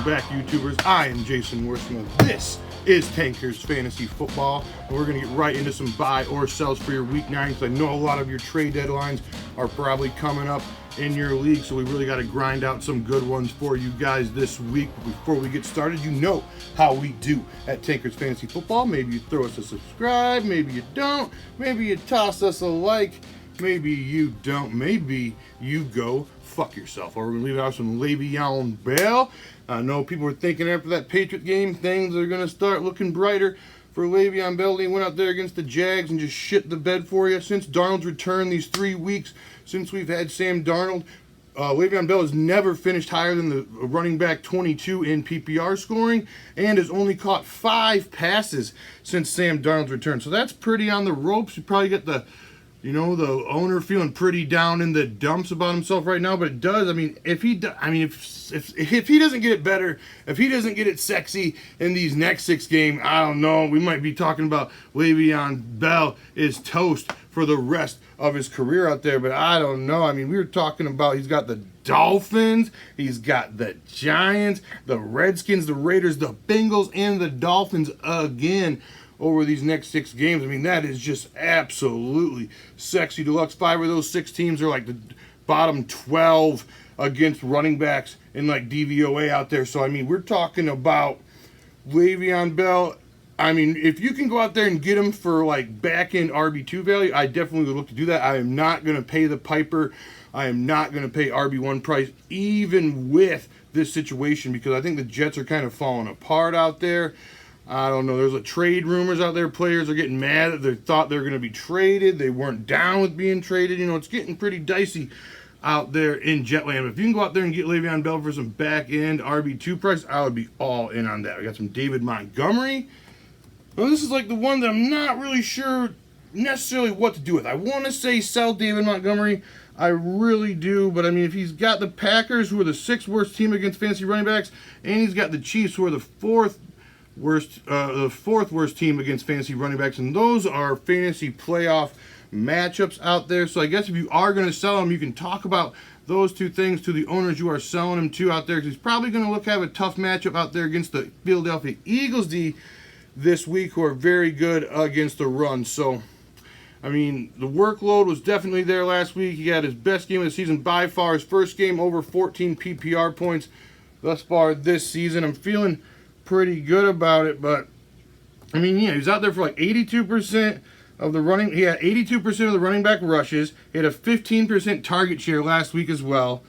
back, YouTubers. I am Jason Wiersema. This is Tankers Fantasy Football, and we're going to get right into some buy or sells for your Week 9, because I know a lot of your trade deadlines are probably coming up in your league, so we really got to grind out some good ones for you guys this week. But before we get started, you know how we do at Tankers Fantasy Football. Maybe you throw us a subscribe, maybe you don't, maybe you toss us a like, maybe you don't, maybe you go fuck yourself. Or we're going to leave out some LeVeon Bell. I know people were thinking after that Patriot game, things are going to start looking brighter for LeVeon Bell. He went out there against the Jags and just shit the bed for you. Since Darnold's return these 3 weeks, since we've had Sam Darnold, LeVeon Bell has never finished higher than the running back 22 in PPR scoring, and has only caught 5 passes since Sam Darnold's return. So that's pretty on the ropes. You probably get the owner feeling pretty down in the dumps about himself right now, but it does. I mean, if he doesn't get it better, if he doesn't get it sexy in these next 6 games, I don't know. We might be talking about LeVeon Bell is toast for the rest of his career out there, but I don't know. I mean, we were talking about he's got the Dolphins, he's got the Giants, the Redskins, the Raiders, the Bengals, and the Dolphins again over these next 6 games. I mean, that is just absolutely sexy deluxe. 5 of those 6 teams are like the bottom 12 against running backs in like DVOA out there. So, I mean, we're talking about LeVeon Bell. I mean, if you can go out there and get him for like back-end RB2 value, I definitely would look to do that. I am not going to pay the piper. I am not going to pay RB1 price, even with this situation, because I think the Jets are kind of falling apart out there. I don't know. There's a trade rumors out there. Players are getting mad that they thought they were going to be traded. They weren't down with being traded. You know, it's getting pretty dicey out there in Jetland. If you can go out there and get LeVeon Bell for some back-end RB2 price, I would be all in on that. We got some David Montgomery. Well, this is like the one that I'm not really sure necessarily what to do with. I want to say sell David Montgomery. I really do. But, I mean, if he's got the Packers, who are the 6th worst team against fantasy running backs, and he's got the Chiefs, who are the 4th worst team against fantasy running backs, and those are fantasy playoff matchups out there. So I guess if you are going to sell him, you can talk about those 2 things to the owners you are selling him to out there, because he's probably going to have a tough matchup out there against the Philadelphia Eagles D this week, who are very good against the run. So, I mean, the workload was definitely there last week. He had his best game of the season by far. His first game over 14 PPR points thus far this season. I'm feeling pretty good about it, but I mean, yeah, he's out there for like 82% of the running. He had 82% of the running back rushes. He had a 15% target share last week as well.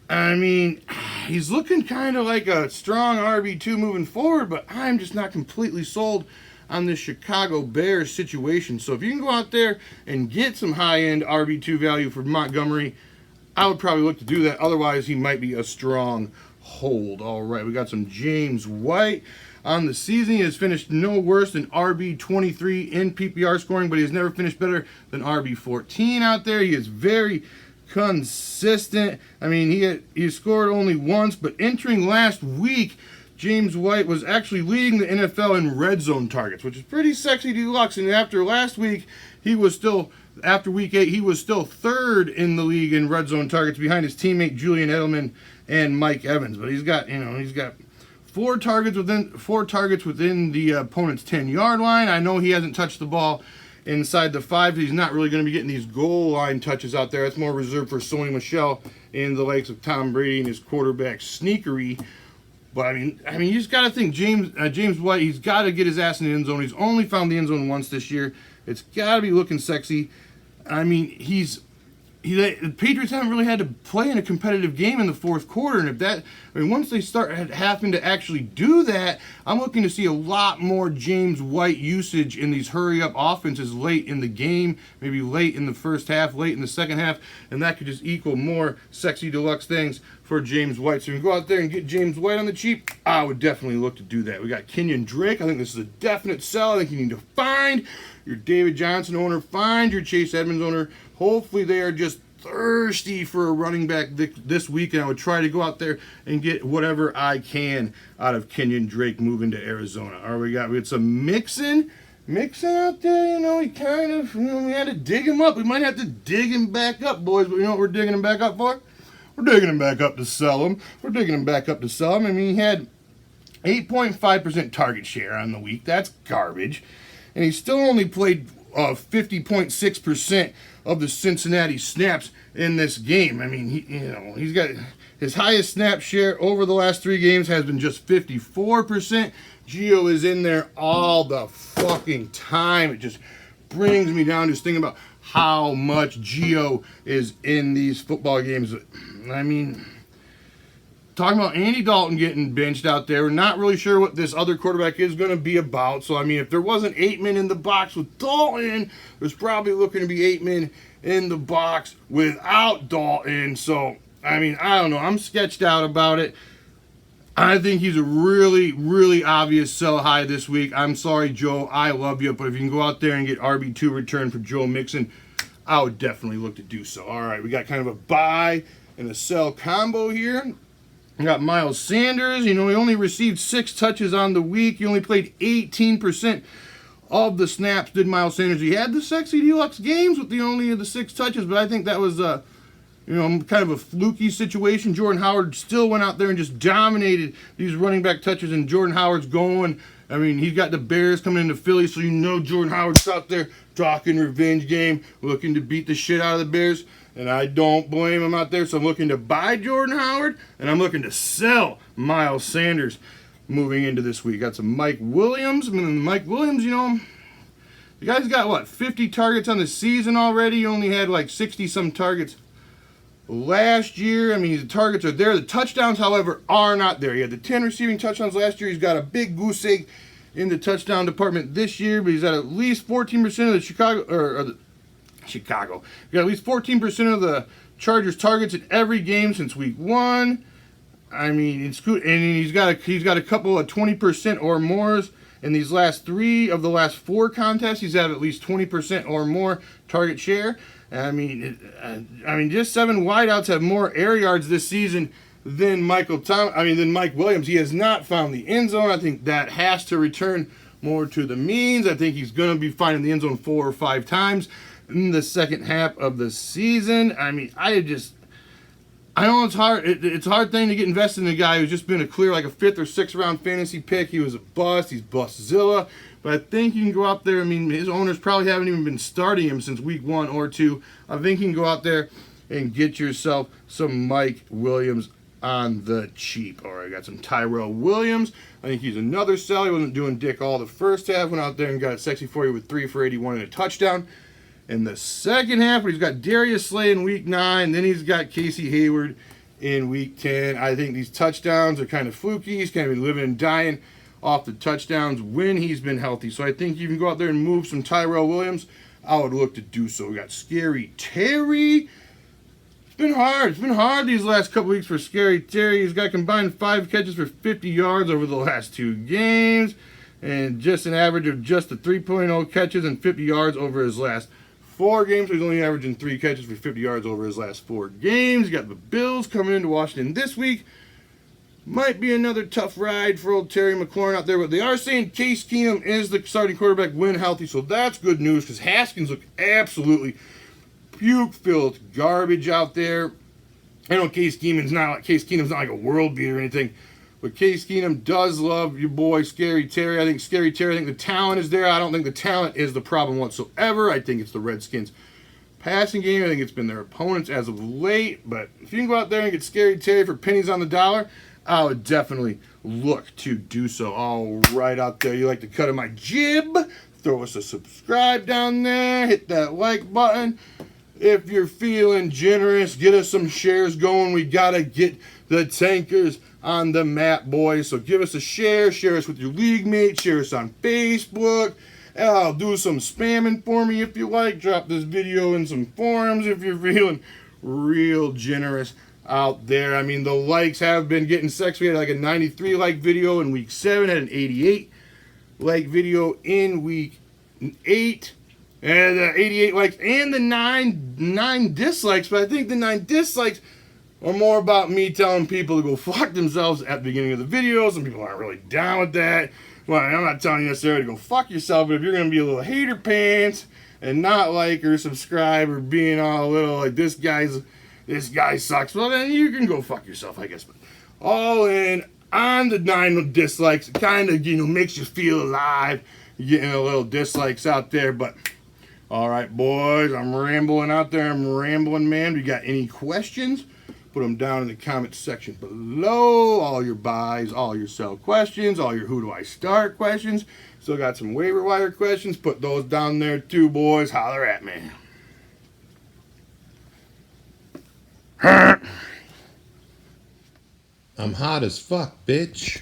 I mean, he's looking kind of like a strong RB2 moving forward, but I'm just not completely sold on this Chicago Bears situation. So if you can go out there and get some high-end RB2 value for Montgomery, I would probably look to do that. Otherwise, he might be a strong hold. All right, we got some James White on the season. He has finished no worse than RB23 in PPR scoring, but he has never finished better than RB14 out there. He is very consistent. I mean, he scored only once, but entering last week, James White was actually leading the NFL in red zone targets, which is pretty sexy deluxe. And after last week, after week 8, he was still 3rd in the league in red zone targets, behind his teammate Julian Edelman and Mike Evans. But he's got 4 targets within the opponent's 10-yard line. I know he hasn't touched the ball inside the 5. He's not really going to be getting these goal line touches out there. That's more reserved for Sony Michel and the likes of Tom Brady and his quarterback sneakery. But I mean, you just got to think James White. He's got to get his ass in the end zone. He's only found the end zone once this year. It's got to be looking sexy. I mean, the Patriots haven't really had to play in a competitive game in the 4th quarter, and once they start having to actually do that, I'm looking to see a lot more James White usage in these hurry-up offenses late in the game, maybe late in the first half, late in the second half, and that could just equal more sexy deluxe things for James White. So if you go out there and get James White on the cheap, I would definitely look to do that. We got Kenyon Drake. I think this is a definite sell. I think you need to find your David Johnson owner, find your Chase Edmonds owner. Hopefully they are just thirsty for a running back this week, and I would try to go out there and get whatever I can out of Kenyon Drake moving to Arizona. All right, we got some Mixon out there. He kind of, we had to dig him up. We might have to dig him back up, boys, but you know what we're digging him back up for? We're digging him back up to sell him. We're digging him back up to sell him. I mean, he had 8.5% target share on the week. That's garbage. And he still only played 50.6% of the Cincinnati snaps in this game. I mean, he's got his highest snap share over the last 3 games has been just 54%. Gio is in there all the fucking time. It just brings me down just thinking about how much Gio is in these football games. I mean, talking about Andy Dalton getting benched out there, we're not really sure what this other quarterback is going to be about. So, I mean, if there wasn't 8 men in the box with Dalton, there's probably looking to be 8 men in the box without Dalton. So, I mean, I don't know. I'm sketched out about it. I think he's a really, really obvious sell high this week. I'm sorry, Joe. I love you. But if you can go out there and get RB2 return for Joe Mixon, I would definitely look to do so. All right, we got kind of a buy and a sell combo here. We got Myles Sanders. He only received 6 touches on the week. He only played 18% of the snaps, did Myles Sanders. He had the sexy deluxe games with only the 6 touches, but I think that was kind of a fluky situation. Jordan Howard still went out there and just dominated these running back touches, and Jordan Howard's going. I mean, he's got the Bears coming into Philly, so Jordan Howard's out there talking revenge game, looking to beat the shit out of the Bears, and I don't blame him out there. So I'm looking to buy Jordan Howard, and I'm looking to sell Myles Sanders moving into this week. Got some Mike Williams. I mean, Mike Williams, the guy's got, 50 targets on the season already. He only had 60-some targets last year. I mean, the targets are there. The touchdowns, however, are not there. He had the 10 receiving touchdowns last year. He's got a big goose egg in the touchdown department this year, but he's at least 14% of the Chicago. He got at least 14% of the Chargers targets in every game since week 1. I mean, it's good, and he's got a couple of 20% or more in these last 3 of the last 4 contests. He's had at least 20% or more target share. I mean, just 7 wideouts have more air yards this season than Mike Williams. He has not found the end zone. I think that has to return more to the means. I think he's going to be finding the end zone 4 or 5 times in the second half of the season. I mean, I know it's hard. It's a hard thing to get invested in a guy who's just been a clear a 5th or 6th round fantasy pick. He was a bust. He's Bustzilla. But I think you can go out there. I mean, his owners probably haven't even been starting him since week 1 or 2. I think you can go out there and get yourself some Mike Williams on the cheap. All right, got some Tyrell Williams. I think he's another sell. He wasn't doing dick all the first half. Went out there and got it sexy for you with 3 for 81 and a touchdown. In the second half, he's got Darius Slay in week 9. Then he's got Casey Hayward in week 10. I think these touchdowns are kind of fluky. He's kind of been living and dying off the touchdowns when he's been healthy. So I think you can go out there and move some Tyrell Williams. I would look to do so. We got Scary Terry. It's been hard. It's been hard these last couple weeks for Scary Terry. He's got combined 5 catches for 50 yards over the last 2 games. And just an average of just the 3.0 catches and 50 yards over his last 4 games. So he's only averaging 3 catches for 50 yards over his last 4 games. He's got the Bills coming into Washington this week. Might be another tough ride for old Terry McLaurin out there, but they are saying Case Keenum is the starting quarterback when healthy, so that's good news because Haskins looked absolutely puke-filled garbage out there. I know Case Keenum's not like a world beater or anything, but Case Keenum does love your boy Scary Terry. I think the talent is there. I don't think the talent is the problem whatsoever. I think it's the Redskins' passing game. I think it's been their opponents as of late, but if you can go out there and get Scary Terry for pennies on the dollar, I would definitely look to do so. All right, out there, you like the cut of my jib, throw us a subscribe down there, hit that like button. If you're feeling generous, get us some shares going. We got to get the tankers on the map, boys. So give us a share us with your league mates, share us on Facebook. I'll do some spamming for me if you like. Drop this video in some forums if you're feeling real generous out there. I mean, the likes have been getting sexy. We had a 93 like video in week 7, had an 88 like video in week 8, and 88 likes and the 9 dislikes. But I think the 9 dislikes are more about me telling people to go fuck themselves at the beginning of the video. Some people aren't really down with that. Well, I'm not telling you necessarily to go fuck yourself, but if you're gonna be a little hater pants and not like or subscribe or being all a little like this guy's this guy sucks. Well, then you can go fuck yourself, I guess. But all in on the 9 dislikes. It kind of, makes you feel alive. You're getting a little dislikes out there, but all right, boys, I'm rambling out there. I'm rambling, man. If you got any questions, put them down in the comment section below. All your buys, all your sell questions, all your who do I start questions. Still got some waiver wire questions. Put those down there too, boys. Holler at me. I'm hot as fuck, bitch.